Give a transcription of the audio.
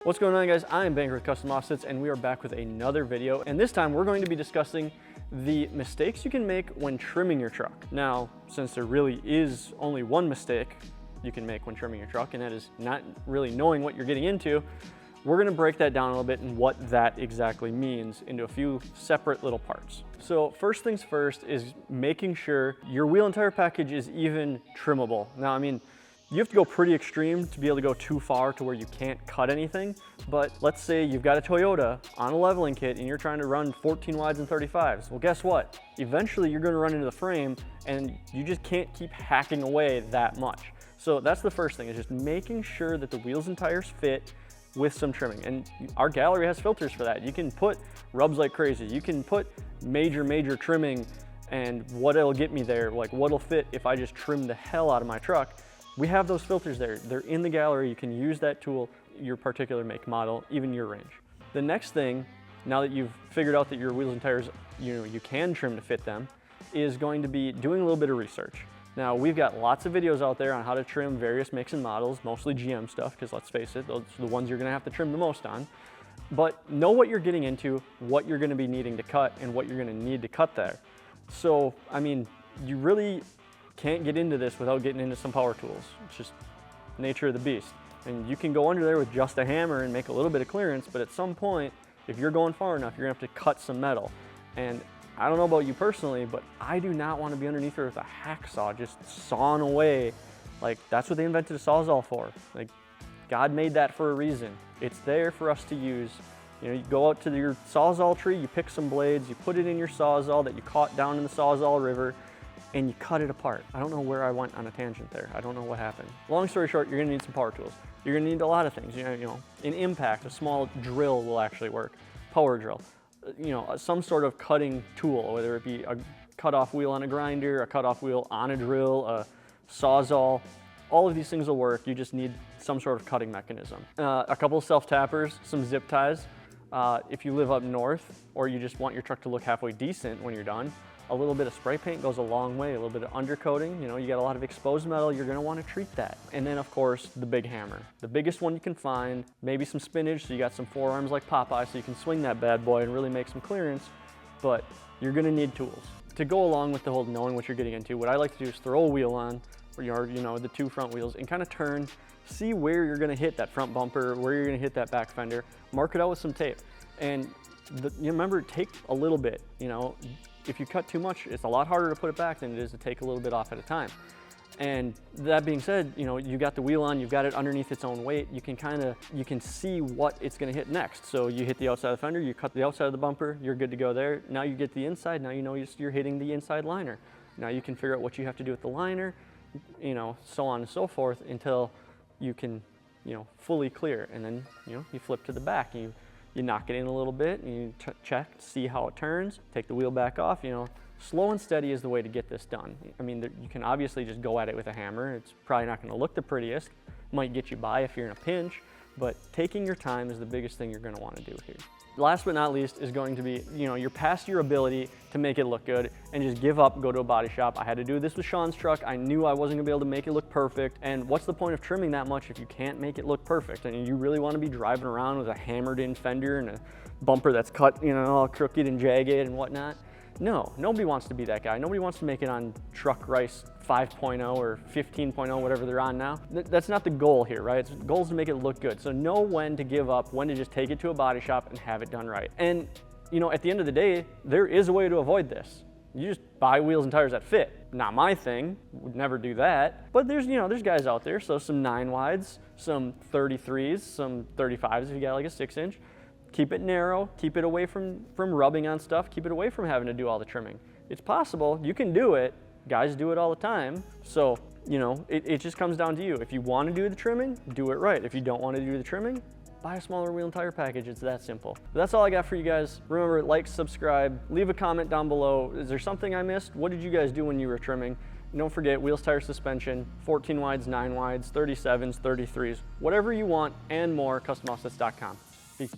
What's going on, guys? I am Banker with Custom Offsets, and we are back with another video. And this time we're going to be discussing the mistakes you can make when trimming your truck. Now, since there really is only one mistake you can make when trimming your truck, and that is not really knowing what you're getting into, we're gonna break that down a little bit and what that exactly means into a few separate little parts. So first things first is making sure your wheel and tire package is even trimmable. Now, I mean, you have to go pretty extreme to be able to go too far to where you can't cut anything. But let's say you've got a Toyota on a leveling kit and you're trying to run 14 wides and 35s. Well, guess what? Eventually you're gonna run into the frame and you just can't keep hacking away that much. So that's the first thing, is just making sure that the wheels and tires fit with some trimming. And our gallery has filters for that. You can put rubs like crazy. You can put major trimming, and what it'll get me there, like what'll fit if I just trim the hell out of my truck. We have those filters there. They're in the gallery. You can use that tool, your particular make, model, even your range. The next thing, now that you've figured out that your wheels and tires, you can trim to fit them, is going to be doing a little bit of research. Now, we've got lots of videos out there on how to trim various makes and models, mostly GM stuff, because let's face it, those are the ones you're gonna have to trim the most on. But know what you're getting into, what you're gonna be needing to cut, and what you're gonna need to cut there. So, I mean, you really can't get into this without getting into some power tools. It's just nature of the beast. And you can go under there with just a hammer and make a little bit of clearance, but at some point, if you're going far enough, you're gonna have to cut some metal. And I don't know about you personally, but I do not want to be underneath there with a hacksaw just sawing away. Like, that's what they invented a Sawzall for. Like, God made that for a reason. It's there for us to use. You go out to your Sawzall tree, you pick some blades, you put it in your Sawzall that you caught down in the Sawzall River, and you cut it apart. I don't know where I went on a tangent there. I don't know what happened. Long story short, you're gonna need some power tools. You're gonna need a lot of things. An impact, a small drill will actually work. Power drill. Some sort of cutting tool, whether it be a cutoff wheel on a grinder, a cutoff wheel on a drill, a Sawzall. All of these things will work. You just need some sort of cutting mechanism. A couple of self-tappers, some zip ties. If you live up north, or you just want your truck to look halfway decent when you're done, a little bit of spray paint goes a long way. A little bit of undercoating. You got a lot of exposed metal, you're gonna wanna treat that. And then of course, the big hammer. The biggest one you can find, maybe some spinach, so you got some forearms like Popeye, so you can swing that bad boy and really make some clearance, but you're gonna need tools. To go along with the whole knowing what you're getting into, what I like to do is throw a wheel on, or the two front wheels, and kind of turn, see where you're gonna hit that front bumper, where you're gonna hit that back fender, mark it out with some tape. And remember, take a little bit, if you cut too much, it's a lot harder to put it back than it is to take a little bit off at a time. And that being said, you got the wheel on, you've got it underneath its own weight, you can see what it's gonna hit next. So you hit the outside of the fender, you cut the outside of the bumper, you're good to go there. Now you get the inside, now you're hitting the inside liner. Now you can figure out what you have to do with the liner, so on and so forth, until you can, fully clear. And then, you flip to the back, and you knock it in a little bit, and you check, see how it turns, take the wheel back off. Slow and steady is the way to get this done. I mean, you can obviously just go at it with a hammer. It's probably not gonna look the prettiest. Might get you by if you're in a pinch, but taking your time is the biggest thing you're gonna wanna do here. Last but not least is going to be, you're past your ability to make it look good and just give up and go to a body shop. I had to do this with Sean's truck. I knew I wasn't gonna be able to make it look perfect. And what's the point of trimming that much if you can't make it look perfect? And you really wanna be driving around with a hammered in fender and a bumper that's cut, all crooked and jagged and whatnot? No, nobody wants to be that guy. Nobody wants to make it on Truck Rice 5.0 or 15.0, whatever they're on now. That's not the goal here, right? The goal is to make it look good. So know when to give up, when to just take it to a body shop and have it done right. And at the end of the day, there is a way to avoid this. You just buy wheels and tires that fit. Not my thing, would never do that. But there's guys out there, so some 9 wides, some 33s, some 35s if you got like a 6-inch. Keep it narrow, keep it away from rubbing on stuff, keep it away from having to do all the trimming. It's possible, you can do it, guys do it all the time. So, it just comes down to you. If you want to do the trimming, do it right. If you don't want to do the trimming, buy a smaller wheel and tire package. It's that simple. But that's all I got for you guys. Remember, like, subscribe, leave a comment down below. Is there something I missed? What did you guys do when you were trimming? And don't forget, wheels, tires, suspension, 14 wides, 9 wides, 37s, 33s, whatever you want and more, customoffsets.com. Peace.